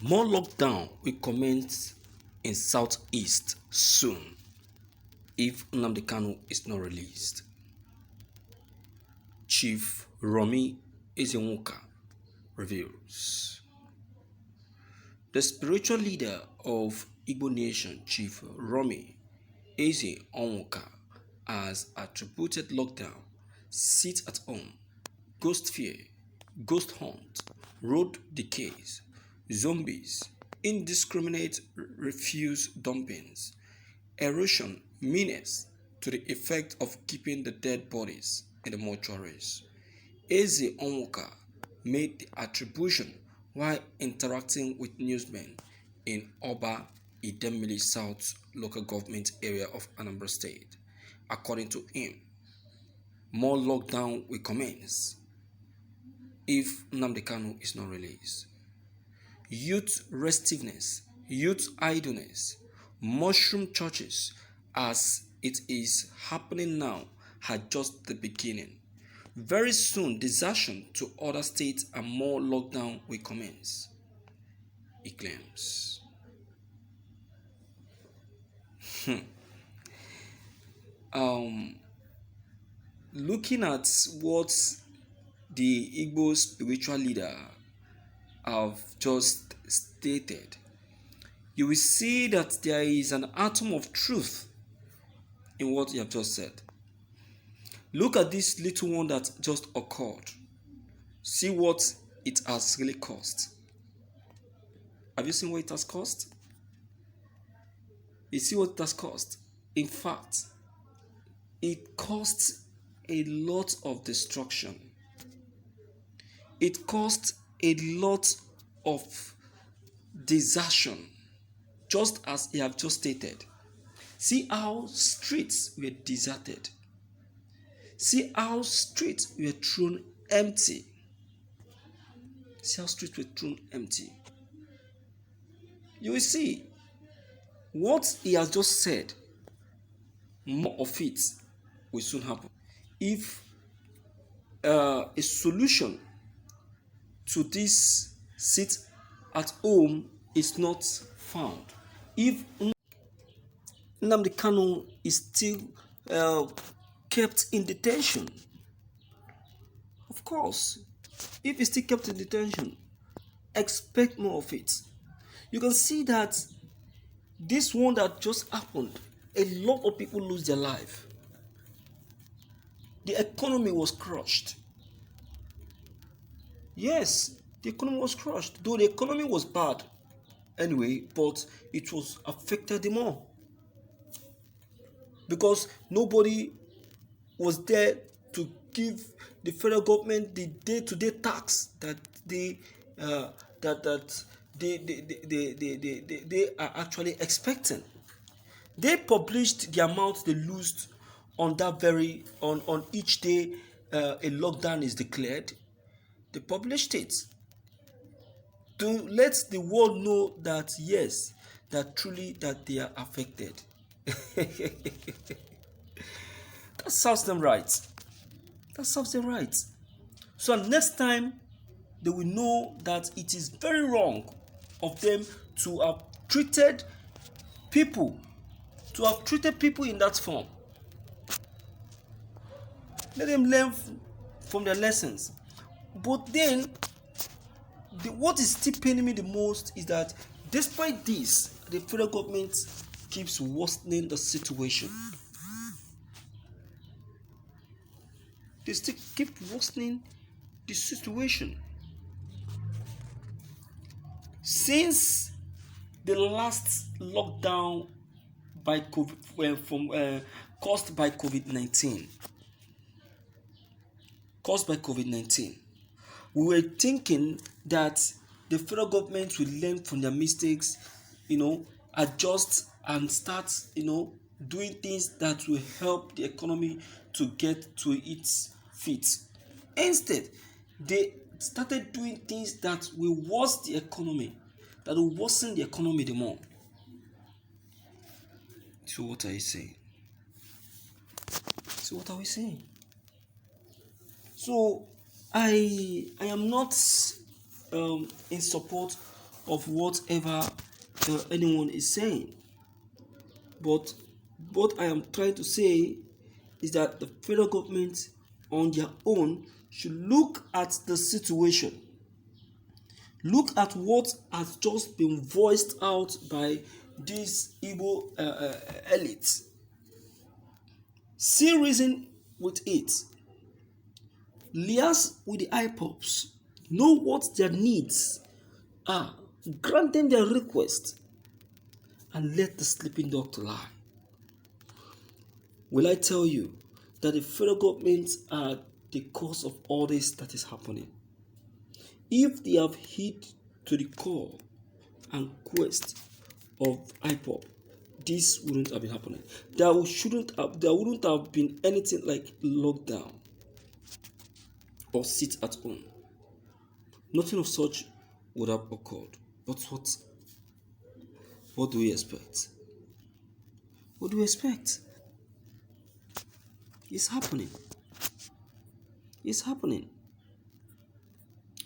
More lockdown will commence in Southeast soon if Ñnamdi Kanu is not released. Chief Romi Ezenwoka reveals. The spiritual leader of Igbo Nation, Chief Romi Ezenwoka, has attributed lockdown, sit at home, ghost fear, ghost hunt, road decays, zombies, indiscriminate refuse dumpings, erosion menace to the effect of keeping the dead bodies in the mortuaries. Ezenwoka made the attribution while interacting with newsmen in Oba Idemili South local government area of Anambra State. According to him, more lockdown will commence if Ñnamdi Kanu is not released. Youth restiveness, youth idleness, mushroom churches as it is happening now had just the beginning. Very soon, desertion to other states and more lockdown will commence, he claims. Looking at what the Igbo spiritual leader have just stated, you will see that there is an atom of truth in what you have just said. Look at this little one that just occurred. See what it has really cost. Have you seen what it has cost? You see what it has cost? In fact, it cost a lot of destruction. It cost a lot of desertion, just as he have just stated. See how streets were deserted. See how streets were thrown empty. See how streets were thrown empty. You will see what he has just said, more of it will soon happen. If a solution to this sit at home is not found, if Ñnamdi Kanu is still kept in detention, of course, if he's still kept in detention, expect more of it. You can see that this one that just happened, a lot of people lose their life. The economy was crushed. Yes, the economy was crushed, though the economy was bad anyway, but it was affected the more because nobody was there to give the federal government the day-to-day tax that they are actually expecting. They published the amount they lost on that very on each day a lockdown is declared. They published it to let the world know that yes, that truly that they are affected. That serves them right. That serves them right. So next time they will know that it is very wrong of them to have treated people in that form. Let them learn from their lessons. But then, what is still paining me the most is that despite this, the federal government keeps worsening the situation. They still keep worsening the situation. Since the last lockdown by caused by COVID-19, we were thinking that the federal government will learn from their mistakes, adjust and start, doing things that will help the economy to get to its feet. Instead, they started doing things that will worsen the economy, the more. So what are you saying? So what are we saying? So I am not in support of whatever anyone is saying. But what I am trying to say is that the federal government on their own should look at the situation. Look at what has just been voiced out by this Igbo elite. See reason with it. Liaise with the Ipobs. Know what their needs are. Grant them their request. And let the sleeping dog to lie. Will I tell you that the federal government are the cause of all this that is happening? If they have heed to the call and quest of Ipob, this wouldn't have been happening. There wouldn't have been anything like lockdown or sit at home. Nothing of such would have occurred. But what do we expect? What do we expect? It's happening. It's happening.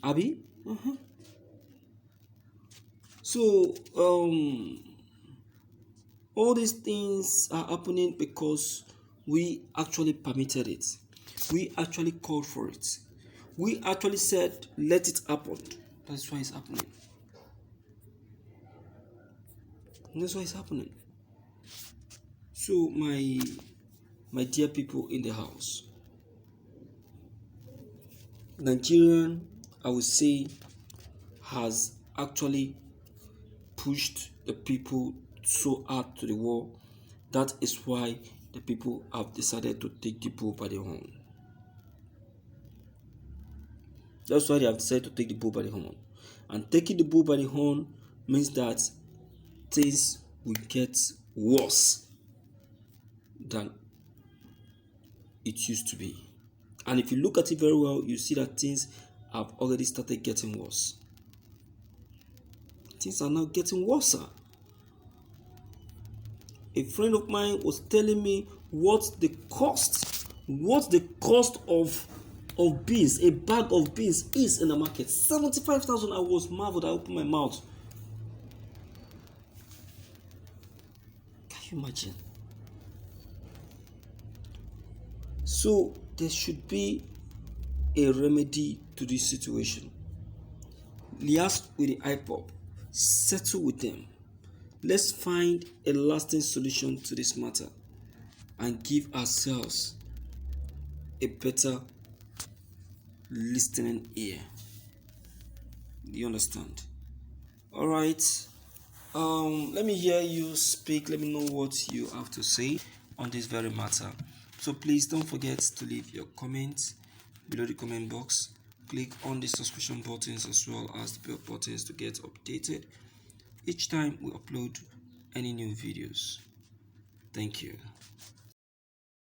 Abi? So, all these things are happening because we actually permitted it. We actually called for it. We actually said, let it happen. That's why it's happening. That's why it's happening. So, my dear people in the house, Nigerian, I would say, has actually pushed the people so hard to the wall. That is why the people have decided to take the bull by the horn. That's why they have decided to take the bull by the horn. And taking the bull by the horn means that things will get worse than it used to be. And if you look at it very well, you see that things have already started getting worse. Things are now getting worse. A friend of mine was telling me what the cost of beans, a bag of beans is in the market. 75,000. I was marveled. I opened my mouth. Can you imagine? So there should be a remedy to this situation. Liaise with the Ipob. Settle with them. Let's find a lasting solution to this matter and give ourselves a better listening ear. You understand? All right. Let me hear you speak. Let me know what you have to say on this very matter. So please don't forget to leave your comments below the comment box. Click on the subscription buttons as well as the bell buttons to get updated each time we upload any new videos. Thank you.